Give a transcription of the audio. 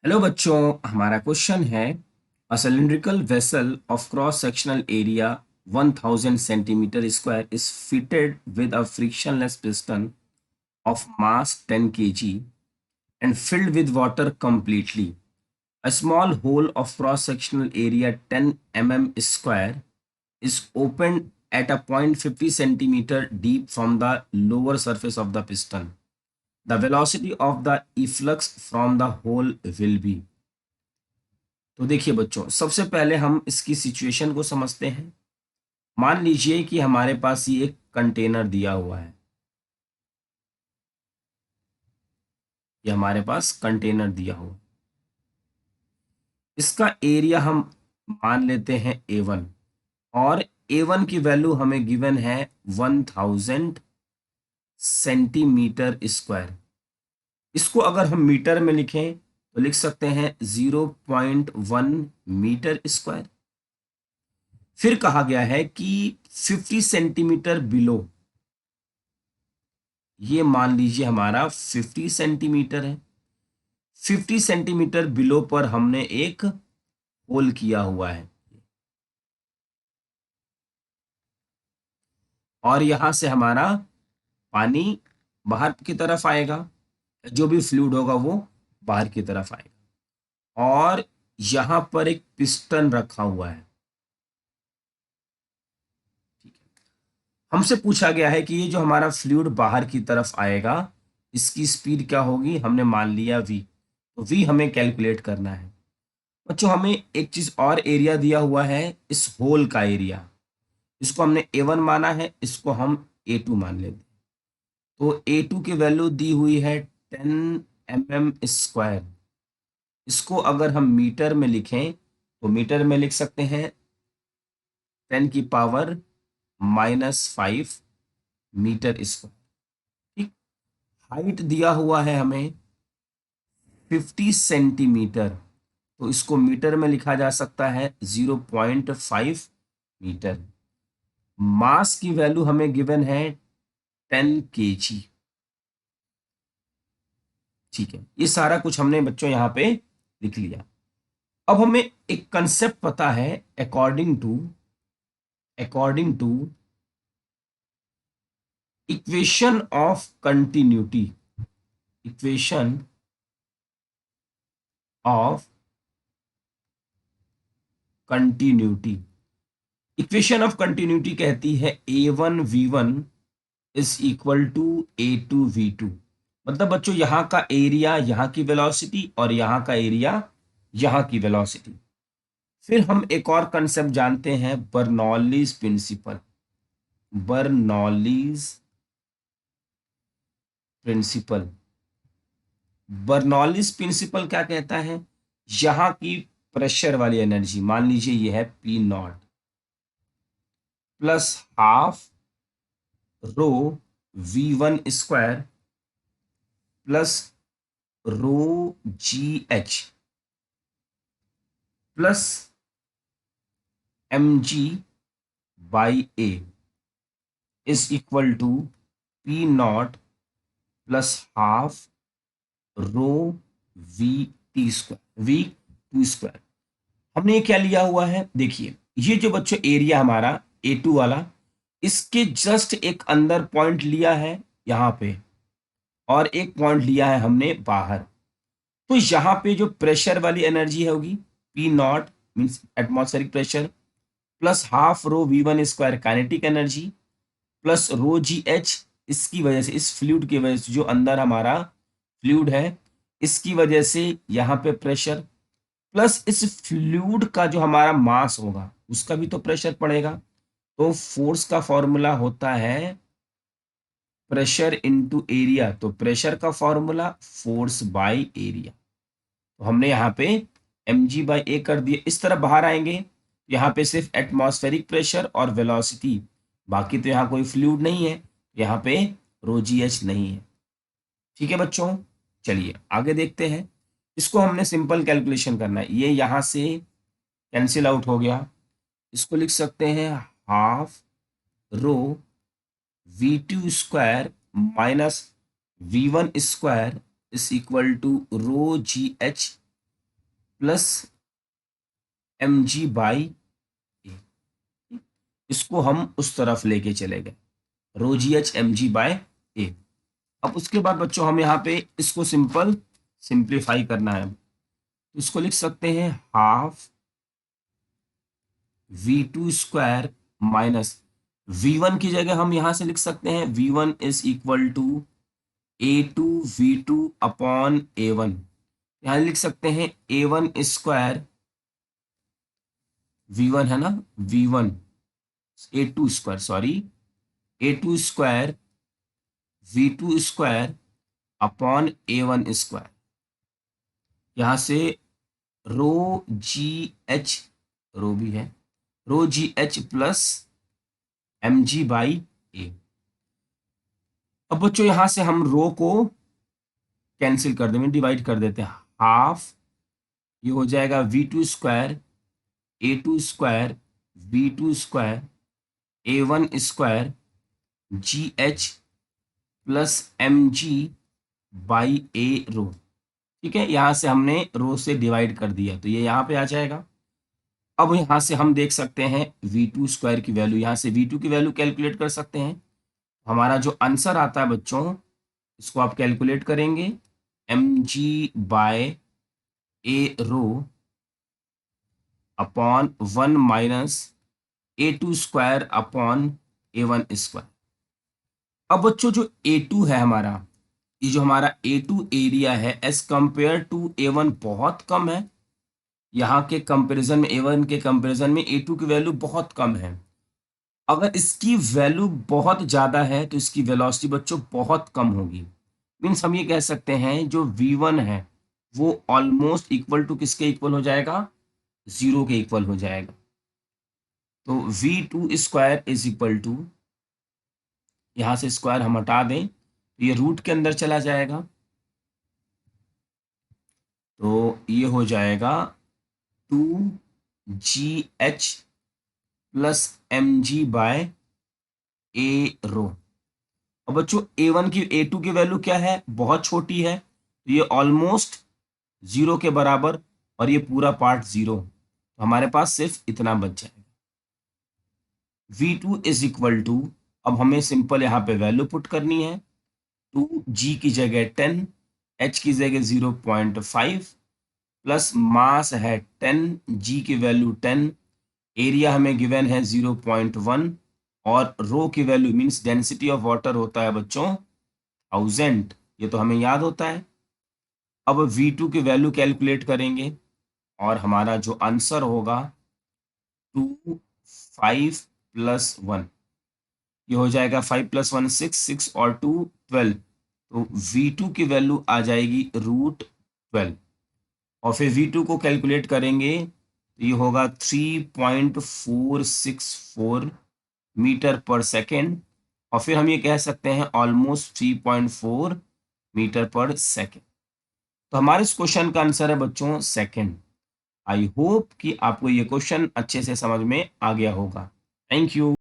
Hello बच्चों, हमारा question है a cylindrical vessel of cross sectional area 1000 centimetre square is fitted with a frictionless piston of mass 10 kg and filled with water completely. A small hole of cross sectional area 10 mm square is opened at a point 50 centimeter deep from the lower surface of the piston. The velocity of the efflux from the hole will be। तो देखिए बच्चों, सबसे पहले हम इसकी situation को समझते हैं। मान लीजिए कि हमारे पास ये एक कंटेनर दिया हुआ है। ये हमारे पास कंटेनर दिया हुआ, इसका एरिया हम मान लेते हैं A1 और A1 की वैल्यू हमें गिवन है 1000 सेंटीमीटर स्क्वायर। इसको अगर हम मीटर में लिखें तो लिख सकते हैं 0.1 मीटर स्क्वायर। फिर कहा गया है कि 50 सेंटीमीटर बिलो, ये मान लीजिए हमारा 50 सेंटीमीटर है। 50 सेंटीमीटर बिलो पर हमने एक होल किया हुआ है और यहां से हमारा पानी बाहर की तरफ आएगा। जो भी फ्लूइड होगा वो बाहर की तरफ आएगा और यहां पर एक पिस्टन रखा हुआ है। ठीक है, हमसे पूछा गया है कि ये जो हमारा फ्लूइड बाहर की तरफ आएगा, इसकी स्पीड क्या होगी। हमने मान लिया v, तो v हमें कैलकुलेट करना है। बच्चों, हमें एक चीज और एरिया दिया हुआ है, इस होल का एरिया। इसको हमने A1 माना है, इसको हम A2 मान लेते हैं। तो A2 की वैल्यू दी हुई है 10 mm स्क्वायर। इसको अगर हम मीटर में लिखें तो मीटर में लिख सकते हैं 10 की पावर -5 मीटर स्क्वायर। ठीक। हाइट दिया हुआ है हमें 50 सेंटीमीटर, तो इसको मीटर में लिखा जा सकता है 0.5 मीटर। मास की वैल्यू हमें गिवन है 10 kg। ठीक है, ये सारा कुछ हमने बच्चों यहाँ पे लिख लिया। अब हमें एक कंसेप्ट पता है, according to equation of continuity. Equation of continuity equation of continuity कहती है A1V1 is equal to A2V2। मतलब बच्चों, यहाँ का एरिया यहाँ की वेलोसिटी और यहाँ का एरिया यहाँ की वेलोसिटी। फिर हम एक और कंसेप्ट जानते हैं, Bernoulli's principle. Bernoulli's principle Bernoulli's principle क्या कहता है, यहाँ की प्रेशर वाली एनर्जी, मान लीजिए ये है P0 plus half rho V1 square plus rho GH plus mg/a is equal to P0 plus half rho V2 square. हमने ये क्या लिया हुआ है, देखिए ये जो बच्चों एरिया हमारा A2 वाला, इसके जस्ट एक अंदर पॉइंट लिया है यहाँ पे और एक पॉइंट लिया है हमने बाहर। तो यहाँ पे जो प्रेशर वाली एनर्जी होगी P0 means atmospheric pressure plus half rho V1 square kinetic energy plus rho GH, इसकी वजह से, इस फ्लूइड की वजह से, जो अंदर हमारा फ्लूइड है इसकी वजह से यहाँ पे प्रेशर, प्लस इस फ्लूइड का जो हमारा मास होगा उसका भी तो प्रेशर पड़ेगा। तो फोर्स का फॉर्मूला होता है प्रेशर इनटू एरिया। तो प्रेशर का फॉर्मूला फोर्स बाय एरिया। तो हमने यहाँ पे mg/a कर दिया। इस तरफ बाहर आएंगे, यहाँ पे सिर्फ एटमॉस्फेरिक प्रेशर और वेलोसिटी, बाकी तो यहाँ कोई फ्लूइड नहीं है, यहाँ पे रो GH नहीं है। ठीक है बच्चों, चलिए आगे देखते हैं। इसको हमने सिंपल कैलकुलेशन करना है, ये यहाँ से कैंसिल आउट हो गया। इसको लिख सकते हैं half rho V2 square minus V1 square is equal to rho GH plus mg/a। इसको हम उस तरफ लेके चले गए, ρgh mg/a। अब उसके बाद बच्चों हम यहाँ पे इसको सिंप्लीफाई करना है, तो इसको लिख सकते हैं half v2 square minus v1 की जगह हम यहां से लिख सकते हैं v1 is equal to a2 v2 upon a1। यहां लिख सकते हैं a1 स्क्वायर, v1 है ना, v1 a2 square, sorry a2 square v2 square upon a1 square. यहां से रो जी एच, रो भी है, रो जी एच प्लस mg/a। अब बच्चों यहां से हम रो को कैंसिल कर देंगे, डिवाइड कर देते हैं, हाफ ये हो जाएगा v2 square a2 square v2 square a1 square gh plus mg/a रो। ठीक है, यहां से हमने रो से डिवाइड कर दिया तो ये यहां पे आ जाएगा। अब यहां से हम देख सकते हैं v2 स्क्वायर की वैल्यू, यहां से v2 की वैल्यू कैलकुलेट कर सकते हैं। हमारा जो आंसर आता है बच्चों, इसको आप कैलकुलेट करेंगे mg/a rho upon 1 minus a2 square upon a1 square. अब बच्चों जो a2 है हमारा, ये जो हमारा a2 एरिया है एज कंपेयर टू a1 बहुत कम है। यहाँ के कंपैरिजन में, a1 के कंपैरिजन में a2 की वैल्यू बहुत कम है। अगर इसकी वैल्यू बहुत ज़्यादा है तो इसकी वेलोसिटी बच्चों बहुत कम होगी। मीन्स हम ये कह सकते हैं जो v1 है वो ऑलमोस्ट इक्वल टू किसके इक्वल हो जाएगा, 0 के इक्वल हो जाएगा। तो v2 square is equal to, यहाँ से स्क्वायर हम हटा दें तो ये रूट के अंदर चला जाएगा, तो ये हो जाएगा 2gh प्लस mg/a रो। अब बच्चों a1 की a2 की वैल्यू क्या है, बहुत छोटी है, तो ये ऑलमोस्ट 0 के बराबर और ये पूरा पार्ट 0, तो हमारे पास सिर्फ इतना बच जाएगा। v2 इज इक्वल टू, अब हमें सिंपल यहाँ पे वैल्यू पुट करनी है, 2g की जगह 10, h की जगह 0.5 प्लस मास है 10, g की वैल्यू 10, एरिया हमें गिवन है 0.1 और रो की value means density of water होता है बच्चों 1000, ये तो हमें याद होता है। अब v2 की वैल्यू कैलकुलेट करेंगे और हमारा जो आंसर होगा 2 5 प्लस 1, ये हो जाएगा 5 प्लस 1 6, 6 और 2 12, तो v2 की वैल्यू आ जाएगी √12 और फिर v2 को कैलकुलेट करेंगे तो ये होगा 3.464 मीटर पर सेकेंड और फिर हम ये कह सकते हैं ऑलमोस्ट 3.4 मीटर पर सेकेंड। तो हमारे इस क्वेश्चन का आंसर है बच्चों सेकेंड। आई होप कि आपको ये क्वेश्चन अच्छे से समझ में आ गया होगा। Thank you.